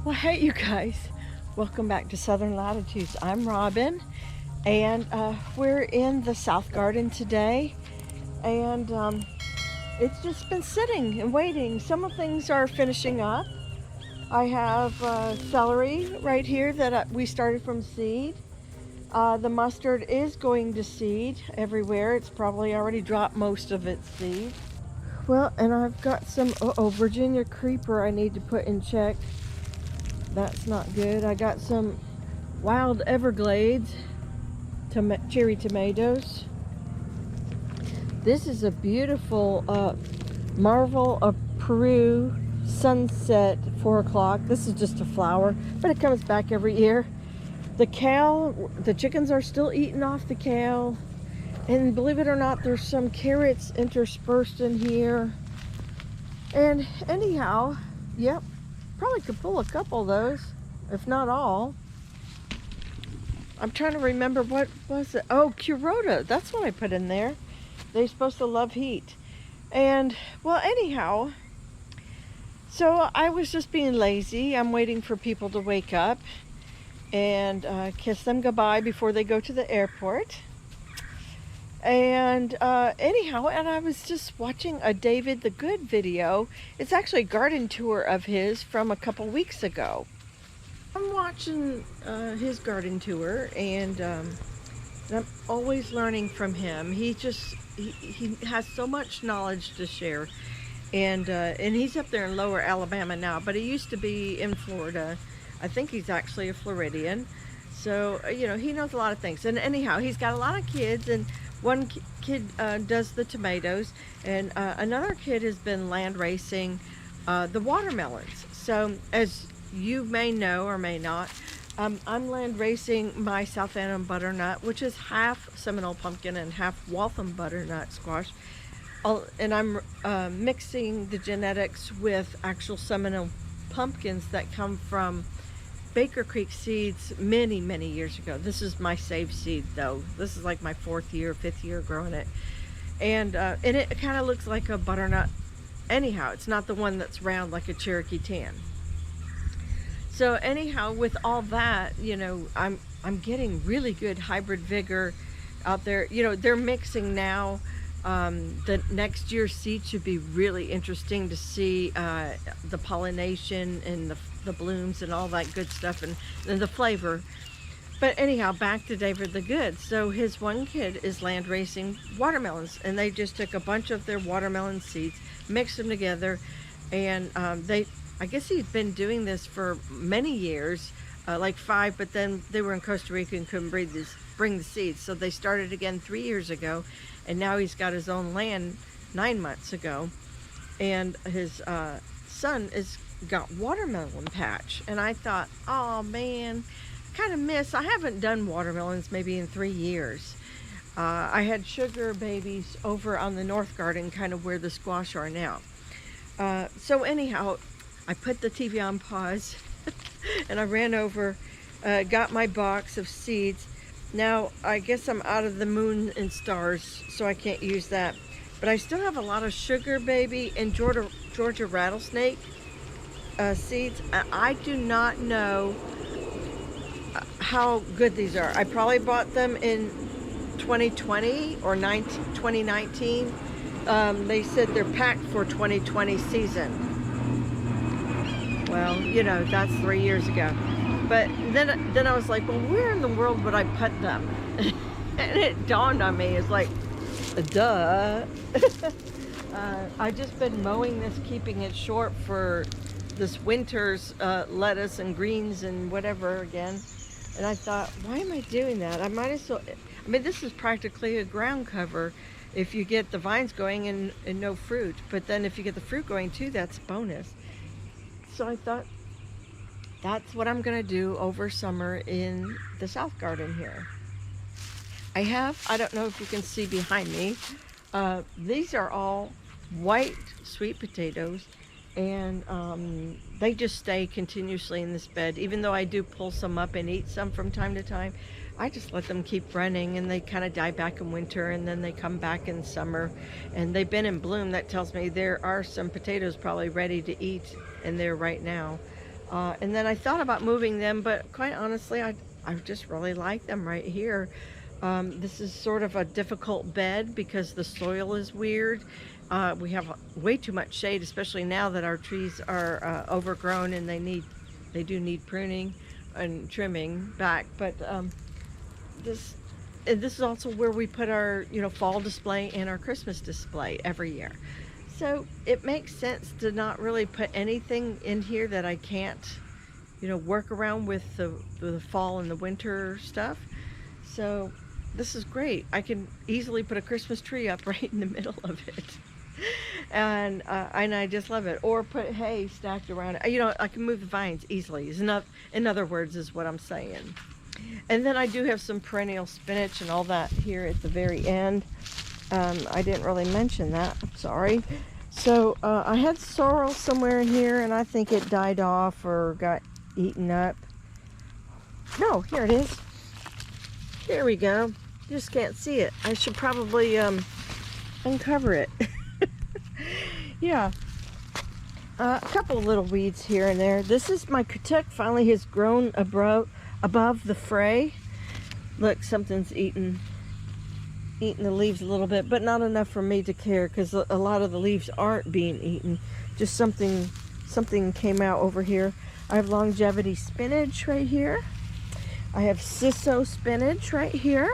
Well, hey, you guys. Welcome back to Southern Latitudes. I'm Robin, and we're in the South Garden today, and it's just been sitting and waiting. Some of things are finishing up. I have celery right here that we started from seed. The mustard is going to seed everywhere. It's probably already dropped most of its seed. Well, and I've got some, Virginia creeper I need to put in check. That's not good. I got some wild Everglades cherry tomatoes. This is a beautiful Marvel of Peru sunset 4 o'clock. This is just a flower, but it comes back every year. The kale, the chickens are still eating off the kale. And believe it or not, there's some carrots interspersed in here. And anyhow, yep, probably could pull a couple of those, if not all. I'm trying to remember, what was it? Oh, Curota, that's what I put in there. They're supposed to love heat. And, well, anyhow, so I was just being lazy. I'm waiting for people to wake up and kiss them goodbye before they go to the airport. And anyhow, and I was just watching a David the Good video. It's actually a garden tour of his from a couple weeks ago. I'm watching his garden tour, and I'm always learning from him. He has so much knowledge to share, and he's up there in Lower Alabama now, but he used to be in Florida. I think he's actually a Floridian, so you know, he knows a lot of things. And anyhow, he's got a lot of kids, and one kid does the tomatoes, and another kid has been land racing the watermelons. So as you may know or may not, I'm land racing my South Annam butternut, which is half Seminole pumpkin and half Waltham butternut squash. And I'm mixing the genetics with actual Seminole pumpkins that come from Baker Creek seeds many years ago. This is my saved seed, though. This is like my 4th year, 5th year growing it, and it kind of looks like a butternut. Anyhow, it's not the one that's round like a Cherokee tan. So anyhow, with all that, you know, I'm getting really good hybrid vigor out there. You know, they're mixing now. The next year's seed should be really interesting to see the pollination and the blooms and all that good stuff, and the flavor. But anyhow, back to David the Good. So his one kid is land racing watermelons, and they just took a bunch of their watermelon seeds, mixed them together, and I guess he'd been doing this for many years, like 5, but then they were in Costa Rica and couldn't bring the seeds. So they started again 3 years ago, and now he's got his own land 9 months ago. And his son is got watermelon patch. And I thought, oh man, kind of miss. I haven't done watermelons maybe in 3 years. I had sugar babies over on the North Garden, kind of where the squash are now. So anyhow, I put the TV on pause and I ran over, got my box of seeds. Now, I guess I'm out of the moon and stars, so I can't use that. But I still have a lot of sugar baby and Georgia rattlesnake seeds. I do not know how good these are. I probably bought them in 2020 or 2019. They said they're packed for 2020 season. Well, you know, that's 3 years ago. But then I was like, well, where in the world would I put them? And it dawned on me, it's like, duh. I just been mowing this, keeping it short for this winter's lettuce and greens and whatever again. And I thought, why am I doing that? I might as well, I mean, this is practically a ground cover if you get the vines going and no fruit. But then if you get the fruit going too, that's a bonus. So I thought, that's what I'm gonna do over summer in the South Garden here. I don't know if you can see behind me, these are all white sweet potatoes, and they just stay continuously in this bed. Even though I do pull some up and eat some from time to time, I just let them keep running, and they kind of die back in winter, and then they come back in summer, and they've been in bloom. That tells me there are some potatoes probably ready to eat in there right now. And then I thought about moving them, but quite honestly, I just really like them right here. This is sort of a difficult bed because the soil is weird. We have way too much shade, especially now that our trees are overgrown and they do need pruning and trimming back. But this and this is also where we put our fall display and our Christmas display every year. So it makes sense to not really put anything in here that I can't work around with the fall and the winter stuff. So this is great. I can easily put a Christmas tree up right in the middle of it. And I just love it. Or put hay stacked around it. I can move the vines easily. In other words, is what I'm saying. And then I do have some perennial spinach and all that here at the very end. I didn't really mention that. I'm sorry. So I had sorrel somewhere in here, and I think it died off or got eaten up. No, here it is. Here we go. Just can't see it. I should probably uncover it. Yeah. A couple of little weeds here and there. This is my katuk. Finally has grown above the fray. Look, something's eating the leaves a little bit, but not enough for me to care because a lot of the leaves aren't being eaten. Just something came out over here. I have longevity spinach right here. I have ciso spinach right here.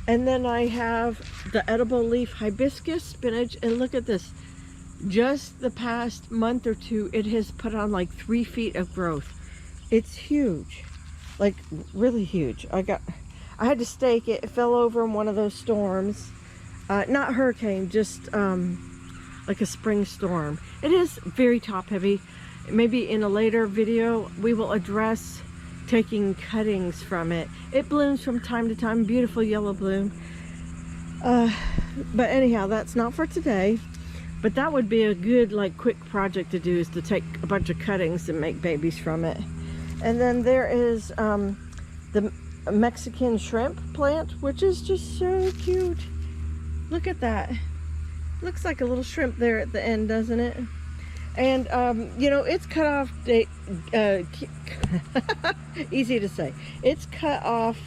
And then I have the edible leaf hibiscus spinach. And look at this. Just the past month or two, it has put on like 3 feet of growth. It's huge. Like really huge. I had to stake it. It fell over in one of those storms. Not hurricane, just like a spring storm. It is very top heavy. Maybe in a later video we will address taking cuttings from it. It blooms from time to time, beautiful yellow bloom. But anyhow, that's not for today. But that would be a good quick project to do, is to take a bunch of cuttings and make babies from it. And then there is the Mexican shrimp plant, which is just so cute. Look at that. Looks like a little shrimp there at the end, doesn't it? And it's cut off date. Easy to say. It's cut off.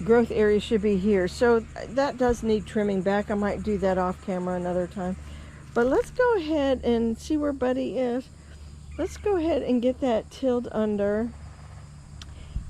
Growth area should be here, so that does need trimming back. I might do that off camera another time. But let's go ahead and see where Buddy is. Let's go ahead and get that tilled under.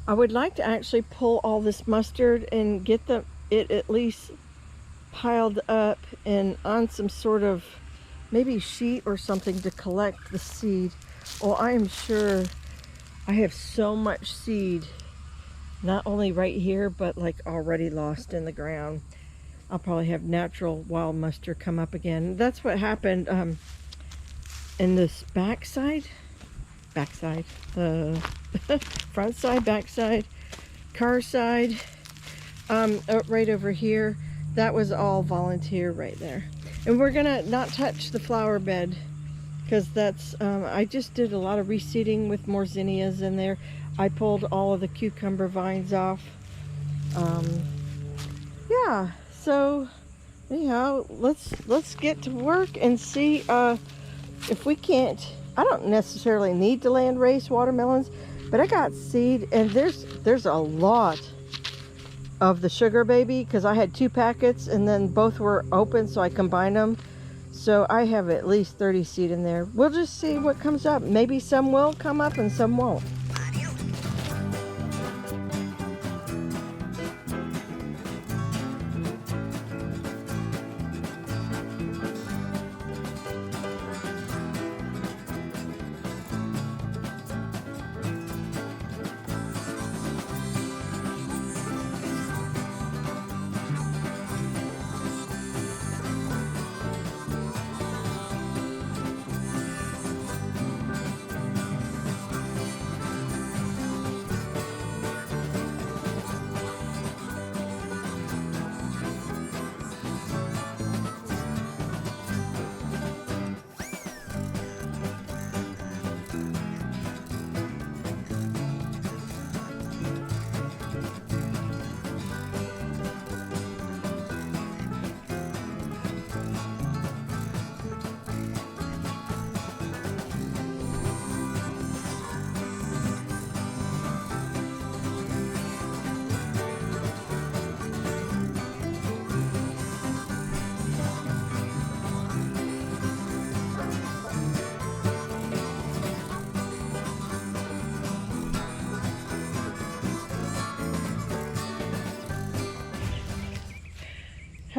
I would like to actually pull all this mustard and get it at least piled up and on some sort of maybe sheet or something to collect the seed. Well, I am sure I have so much seed, not only right here, but already lost in the ground. I'll probably have natural wild mustard come up again. That's what happened in this backside, front side, backside, car side, right over here. That was all volunteer right there. And we're gonna not touch the flower bed because that's, I just did a lot of reseeding with more zinnias in there. I pulled all of the cucumber vines off. Yeah, so anyhow, let's get to work and see if we can't. I don't necessarily need to land race watermelons, but I got seed, and there's a lot of the sugar baby because I had 2 packets and then both were open, so I combined them. So I have at least 30 seed in there. We'll just see what comes up. Maybe some will come up and some won't.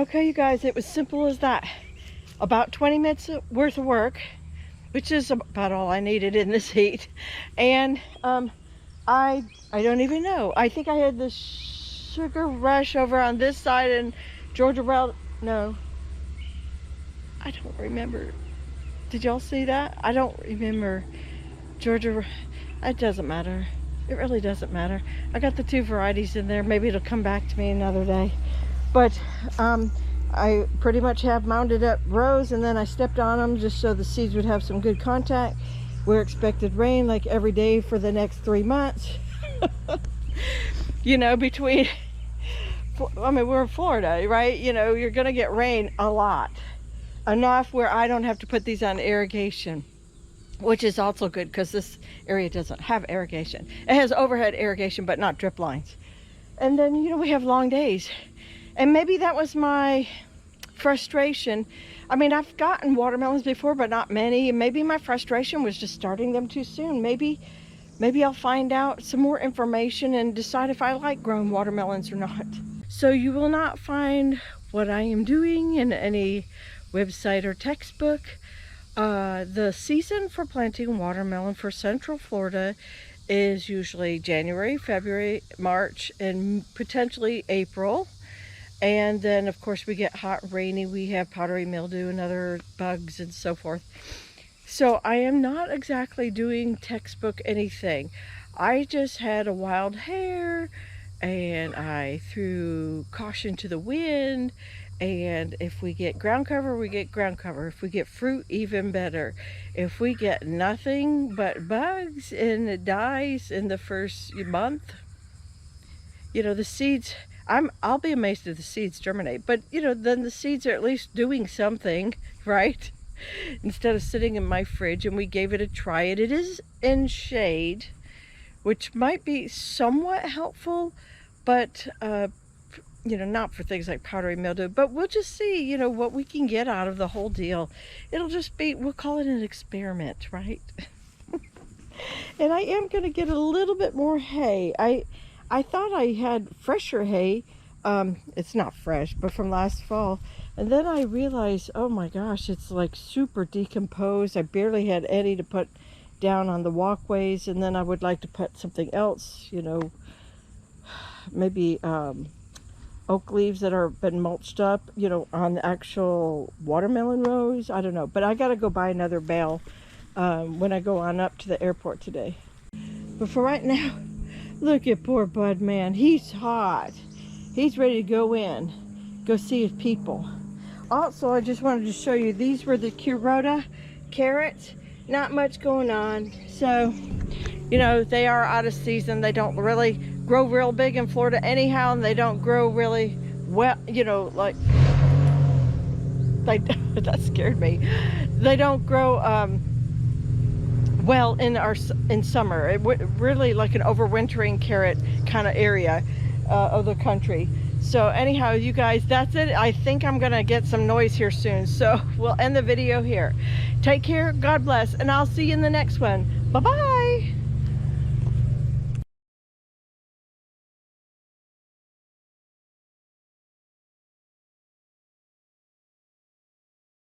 Okay, you guys, it was simple as that. About 20 minutes worth of work, which is about all I needed in this heat. And I don't even know. I think I had the sugar rush over on this side and Georgia Wild. No, I don't remember. Did y'all see that? I don't remember. Georgia, it doesn't matter. It really doesn't matter. I got the two varieties in there. Maybe it'll come back to me another day. But I pretty much have mounded up rows, and then I stepped on them just so the seeds would have some good contact. We're expected rain like every day for the next 3 months. You know, between, I mean, we're in Florida, right? You know, you're gonna get rain a lot. Enough where I don't have to put these on irrigation, which is also good because this area doesn't have irrigation. It has overhead irrigation, but not drip lines. And then, you know, we have long days. And maybe that was my frustration. I mean, I've gotten watermelons before, but not many. And maybe my frustration was just starting them too soon. Maybe I'll find out some more information and decide if I like growing watermelons or not. So you will not find what I am doing in any website or textbook. The season for planting watermelon for Central Florida is usually January, February, March, and potentially April. And then, of course, we get hot and rainy. We have powdery mildew and other bugs and so forth. So I am not exactly doing textbook anything. I just had a wild hair, and I threw caution to the wind. And if we get ground cover, we get ground cover. If we get fruit, even better. If we get nothing but bugs and it dies in the first month, you know, the seeds, I'll be amazed if the seeds germinate. But, you know, then the seeds are at least doing something, right? Instead of sitting in my fridge. And we gave it a try. It is in shade, which might be somewhat helpful, but you know, not for things like powdery mildew, but we'll just see, you know, what we can get out of the whole deal. It'll just be, we'll call it an experiment, right? And I am going to get a little bit more hay. I thought I had fresher hay. It's not fresh, but from last fall. And then I realized, oh my gosh, it's like super decomposed. I barely had any to put down on the walkways. And then I would like to put something else, you know, maybe oak leaves that are been mulched up, you know, on the actual watermelon rows. I don't know, but I gotta go buy another bale when I go on up to the airport today. But for right now, look at poor Bud, man. He's hot. He's ready to go in, go see his people. Also, I just wanted to show you, these were the Kuroda carrots. Not much going on. So, you know, they are out of season. They don't really grow real big in Florida anyhow, and they don't grow really well, you know, like, that scared me. They don't grow well in summer. It really like an overwintering carrot kind of area of the country. So anyhow, you guys, that's it. I think I'm gonna get some noise here soon, so we'll end the video here. Take care, God bless, and I'll see you in the next one. Bye-bye.